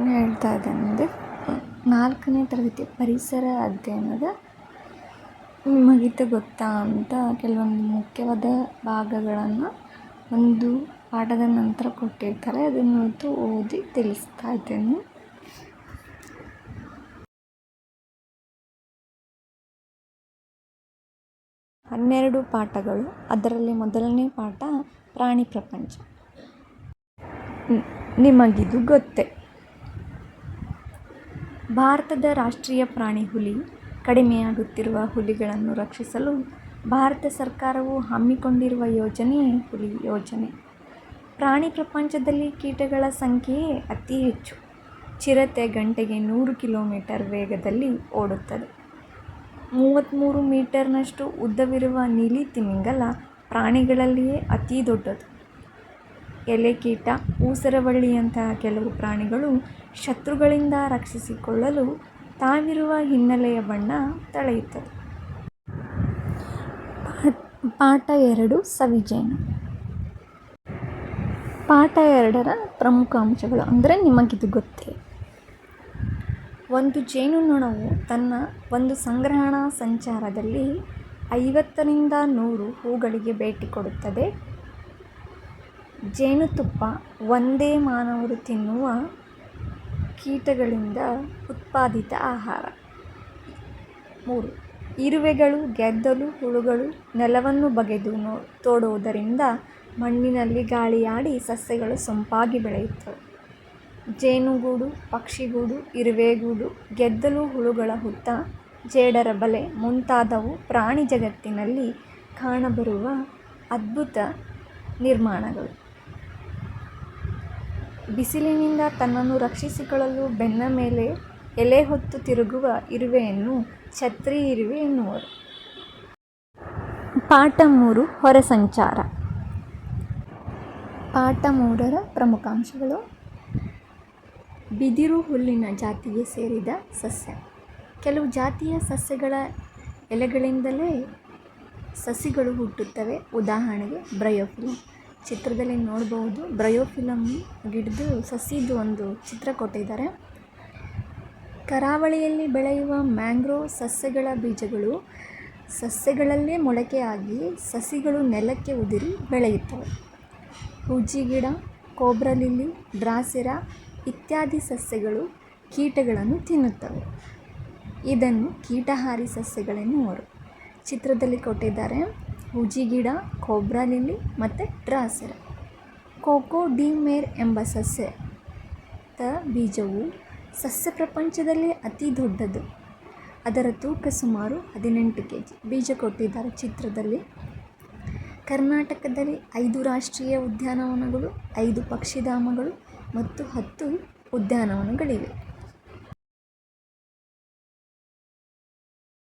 ಏನು ಹೇಳ್ತಾ ಇದ್ದೇನೆ ಅಂದರೆ 4ನೇ ತರಗತಿ ಪರಿಸರ ಅಧ್ಯಯನದ ನಿಮಗಿದು ಗೊತ್ತಾ ಅಂತ ಕೆಲವೊಂದು ಮುಖ್ಯವಾದ ಭಾಗಗಳನ್ನು ಒಂದು ಪಾಠದ ನಂತರ ಕೊಟ್ಟಿರ್ತಾರೆ. ಅದನ್ನು ಇವತ್ತು ಓದಿ ತಿಳಿಸ್ತಾ ಇದ್ದೇನೆ. ಹನ್ನೆರಡು ಪಾಠಗಳು. ಅದರಲ್ಲಿ ಮೊದಲನೇ ಪಾಠ ಪ್ರಾಣಿ ಪ್ರಪಂಚ. ನಿಮಗಿದು ಗೊತ್ತೇ. ಭಾರತದ ರಾಷ್ಟ್ರೀಯ ಪ್ರಾಣಿ ಹುಲಿ. ಕಡಿಮೆಯಾಗುತ್ತಿರುವ ಹುಲಿಗಳನ್ನು ರಕ್ಷಿಸಲು ಭಾರತ ಸರ್ಕಾರವು ಹಮ್ಮಿಕೊಂಡಿರುವ ಯೋಜನೆಯೇ ಹುಲಿ ಯೋಜನೆ. ಪ್ರಾಣಿ ಪ್ರಪಂಚದಲ್ಲಿ ಕೀಟಗಳ ಸಂಖ್ಯೆಯೇ ಅತಿ ಹೆಚ್ಚು. ಚಿರತೆ ಗಂಟೆಗೆ 100 ಕಿಲೋಮೀಟರ್ ವೇಗದಲ್ಲಿ ಓಡುತ್ತದೆ. 33 ಮೀಟರ್ನಷ್ಟು ಉದ್ದವಿರುವ ನೀಲಿ ತಿಮಿಂಗಲ ಪ್ರಾಣಿಗಳಲ್ಲಿಯೇ ಅತಿ ದೊಡ್ಡದು. ಎಲೆಕೀಟ, ಊಸರವಳ್ಳಿಯಂತಹ ಕೆಲವು ಪ್ರಾಣಿಗಳು ಶತ್ರುಗಳಿಂದ ರಕ್ಷಿಸಿಕೊಳ್ಳಲು ತಾವಿರುವ ಹಿನ್ನೆಲೆಯ ಬಣ್ಣ ತಳೆಯುತ್ತದೆ. ಪಾಠ 2 ಸವಿಜೇನು. ಪಾಠ 2ರ ಪ್ರಮುಖ ಅಂಶಗಳು ಅಂದರೆ ನಿಮಗಿದು ಗೊತ್ತೇ. ಒಂದು ಜೇನುನೊಣವು ತನ್ನ ಒಂದು ಸಂಗ್ರಹಣಾ ಸಂಚಾರದಲ್ಲಿ 50ರಿಂದ 100 ಹೂಗಳಿಗೆ ಭೇಟಿ ಕೊಡುತ್ತದೆ. ಜೇನುತುಪ್ಪ ಒಂದೇ ಮಾನವರು ತಿನ್ನುವ ಕೀಟಗಳಿಂದ ಉತ್ಪಾದಿತ ಆಹಾರ. 3. ಇರುವೆಗಳು, ಗೆದ್ದಲು ಹುಳುಗಳು ನೆಲವನ್ನು ಬಗೆದು ತೋಡುವುದರಿಂದ ಮಣ್ಣಿನಲ್ಲಿ ಗಾಳಿಯಾಡಿ ಸಸ್ಯಗಳು ಸೊಂಪಾಗಿ ಬೆಳೆಯುತ್ತವೆ. ಜೇನುಗೂಡು, ಪಕ್ಷಿಗೂಡು, ಇರುವೆಗೂಡು, ಗೆದ್ದಲು ಹುಳುಗಳ ಹುತ್ತ, ಜೇಡರ ಬಲೆ ಮುಂತಾದವು ಪ್ರಾಣಿ ಜಗತ್ತಿನಲ್ಲಿ ಕಾಣಬರುವ ಅದ್ಭುತ ನಿರ್ಮಾಣಗಳು. ಬಿಸಿಲಿನಿಂದ ತನ್ನನ್ನು ರಕ್ಷಿಸಿಕೊಳ್ಳಲು ಬೆನ್ನ ಮೇಲೆ ಎಲೆ ಹೊತ್ತು ತಿರುಗುವ ಇರುವೆಯನ್ನು ಛತ್ರಿ ಇರುವೆ ಎನ್ನುವರು. ಪಾಠ 3 ಹೊರ ಸಂಚಾರ. ಪಾಠ 3ರ ಪ್ರಮುಖಾಂಶಗಳು. ಬಿದಿರು ಹುಲ್ಲಿನ ಜಾತಿಗೆ ಸೇರಿದ ಸಸ್ಯ. ಕೆಲವು ಜಾತಿಯ ಸಸ್ಯಗಳ ಎಲೆಗಳಿಂದಲೇ ಸಸಿಗಳು ಹುಟ್ಟುತ್ತವೆ. ಉದಾಹರಣೆಗೆ ಬ್ರಯೋಫಿಲಮ್. ಚಿತ್ರದಲ್ಲಿ ನೋಡಬಹುದು. ಬ್ರಯೋಫಿಲಮ್ ಗಿಡದ ಸಸಿದು ಒಂದು ಚಿತ್ರ ಕೊಟ್ಟಿದ್ದಾರೆ. ಕರಾವಳಿಯಲ್ಲಿ ಬೆಳೆಯುವ ಮ್ಯಾಂಗ್ರೋವ್ ಸಸ್ಯಗಳ ಬೀಜಗಳು ಸಸ್ಯಗಳಲ್ಲೇ ಮೊಳಕೆಯಾಗಿ ಸಸಿಗಳು ನೆಲಕ್ಕೆ ಉದುರಿ ಬೆಳೆಯುತ್ತವೆ. ಹೂಜಿಗಿಡ, ಕೋಬ್ರಾ ಲಿಲ್ಲಿ, ಡ್ರಾಸೆರಾ ಇತ್ಯಾದಿ ಸಸ್ಯಗಳು ಕೀಟಗಳನ್ನು ತಿನ್ನುತ್ತವೆ. ಇದನ್ನು ಕೀಟಹಾರಿ ಸಸ್ಯಗಳೆನ್ನುವರು. ಚಿತ್ರದಲ್ಲಿ ಕೊಟ್ಟಿದ್ದಾರೆ ಹೂಜಿಗಿಡ, ಕೋಬ್ರಾ ಲಿಲ್ಲಿ ಮತ್ತು ಡ್ರಾಸೆರಾ. ಕೋಕೋ ಡಿ ಮೇರ್ ಎಂಬ ಸಸ್ಯದ ಬೀಜವು ಸಸ್ಯ ಪ್ರಪಂಚದಲ್ಲೇ ಅತಿ ದೊಡ್ಡದು. ಅದರ ತೂಕ ಸುಮಾರು 18 kg. ಬೀಜ ಕೊಟ್ಟಿದ್ದಾರೆ ಚಿತ್ರದಲ್ಲಿ. ಕರ್ನಾಟಕದಲ್ಲಿ 5 ರಾಷ್ಟ್ರೀಯ ಉದ್ಯಾನವನಗಳು, 5 ಪಕ್ಷಿಧಾಮಗಳು ಮತ್ತು 10 ಉದ್ಯಾನವನಗಳಿವೆ.